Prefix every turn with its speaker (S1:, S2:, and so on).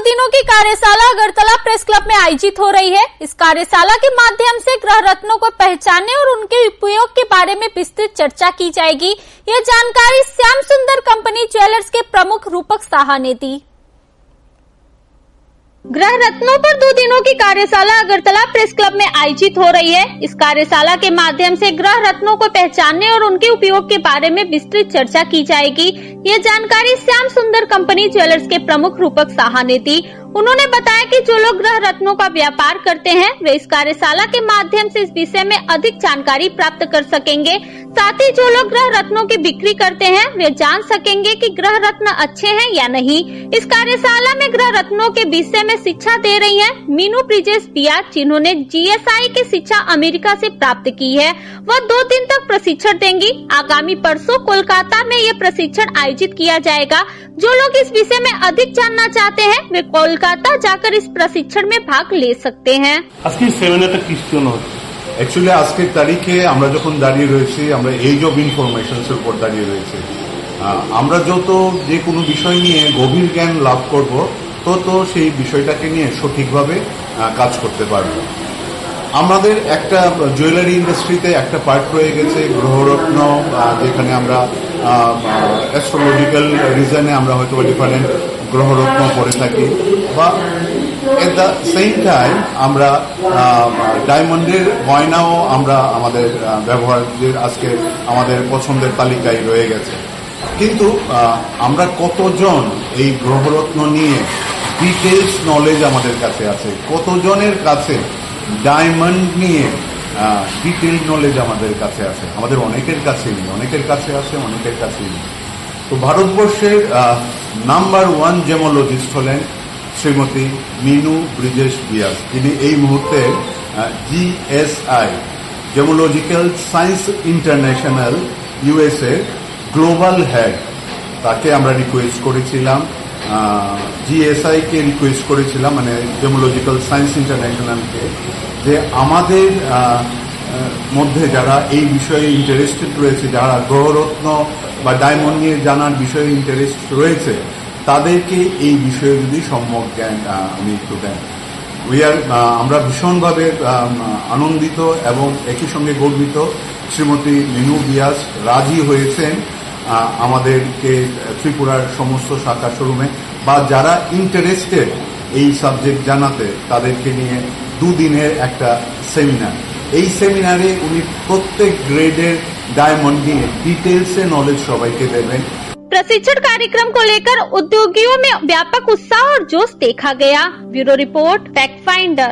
S1: दिनों की कार्यशाला अगरतला प्रेस क्लब में आयोजित हो रही है। इस कार्यशाला के माध्यम से ग्रह रत्नों को पहचानने और उनके उपयोग के बारे में विस्तृत चर्चा की जाएगी। यह जानकारी श्याम सुंदर कंपनी ज्वेलर्स के प्रमुख रूपक साहा ने दी। ग्रह रत्नों पर 2 दिनों की कार्यशाला अगरतला प्रेस क्लब में आयोजित हो रही है। इस कार्यशाला के माध्यम से ग्रह रत्नों को पहचानने और उनके उपयोग के बारे में विस्तृत चर्चा की जाएगी। ये जानकारी श्याम सुंदर कंपनी ज्वेलर्स के प्रमुख रूपक साहा ने दी। उन्होंने बताया कि जो लोग ग्रह रत्नों का व्यापार करते हैं वे इस कार्यशाला के माध्यम से इस विषय में अधिक जानकारी प्राप्त कर सकेंगे। साथ ही जो लोग ग्रह रत्नों की बिक्री करते हैं वे जान सकेंगे कि ग्रह रत्न अच्छे हैं या नहीं। इस कार्यशाला में ग्रह रत्नों के विषय में शिक्षा दे रही हैं मीनू ब्रिजेश बियास, जिन्होंने GSI की शिक्षा अमेरिका से प्राप्त की है। वह 2 दिन तक प्रशिक्षण देंगी। आगामी परसों कोलकाता में यह प्रशिक्षण आयोजित किया जाएगा। जो लोग इस विषय में अधिक जानना चाहते हैं वे कोलकाता जाकर इस प्रशिक्षण में भाग ले सकते हैं।
S2: एक्चुअली আজকের তারিখে আমরা যখন দাঁড়িয়ে রয়েছি আমরা এজ অফ ইনফরমেশনস এর উপর দাঁড়িয়ে রয়েছি। আমরা যত যে কোনো বিষয় নিয়ে গভীর জ্ঞান লাভ করব তত সেই বিষয়টাকে নিয়ে সঠিকভাবে কাজ করতে পারব। আমাদের একটা জুয়েলারি ইন্ডাস্ট্রিতে একটা পার্ট রয়ে গেছে গ্রহরত্ন, যেখানে আমরা অ্যাস্ট্রোলজিক্যাল রিজনে আমরা হয়তো ডিফারেন্ট গ্রহরত্ন পড়ে থাকি, বা এট দ্য সেম টাইম আমরা ডায়মন্ডের গয়নাও আমরা আমাদের ব্যবহারের আজকে আমাদের পছন্দের তালিকায় রয়ে গেছে। কিন্তু আমরা কতজন এই গ্রহরত্ন নিয়ে ডিটেলস নলেজ আমাদের কাছে আছে, কতজনের কাছে ডায়মন্ড নিয়ে ডিটেল নলেজ আমাদের কাছে আছে? আমাদের অনেকের কাছেই নেই, অনেকের কাছে আছে, অনেকের কাছেই নেই। তো ভারতবর্ষের নাম্বার 1 জেমোলজিস্ট হলেন শ্রীমতী মিনু ব্রিজেশ বিয়াস, যিনি এই মুহূর্তে GSI gemological science international USA global head. তাকে আমরা রিকোয়েস্ট করেছিলাম, GSI কে রিকোয়েস্ট করেছিলাম, মানে জেমোলজিক্যাল সায়েন্স ইন্টারন্যাশনালকে, যে আমাদের মধ্যে যারা এই বিষয়ে ইন্টারেস্টেড রয়েছে, যারা গ্রহরত্ন বা ডায়মন্ড নিয়ে জানার বিষয়ে ইন্টারেস্ট রয়েছে, তাদেরকে এই বিষয়ে যদি সম্যক জ্ঞান আমি একটু দেন। আমরা ভীষণভাবে আনন্দিত এবং একই সঙ্গে গর্বিত শ্রীমতী মিনু বিয়াস রাজি হয়েছেন আমাদেরকে ত্রিপুরার সমস্ত শাখা শোরুমে বা যারা ইন্টারেস্টেড এই সাবজেক্ট জানাতে, তাদেরকে নিয়ে 2 দিনের একটা সেমিনার। এই সেমিনারে উনি প্রত্যেক গ্রেডের डायमंड निये डिटेल से नॉलेज सबको देवें।
S1: प्रशिक्षण कार्यक्रम को लेकर उद्योगियों में व्यापक उत्साह और जोश देखा गया। Bureau report fact finder.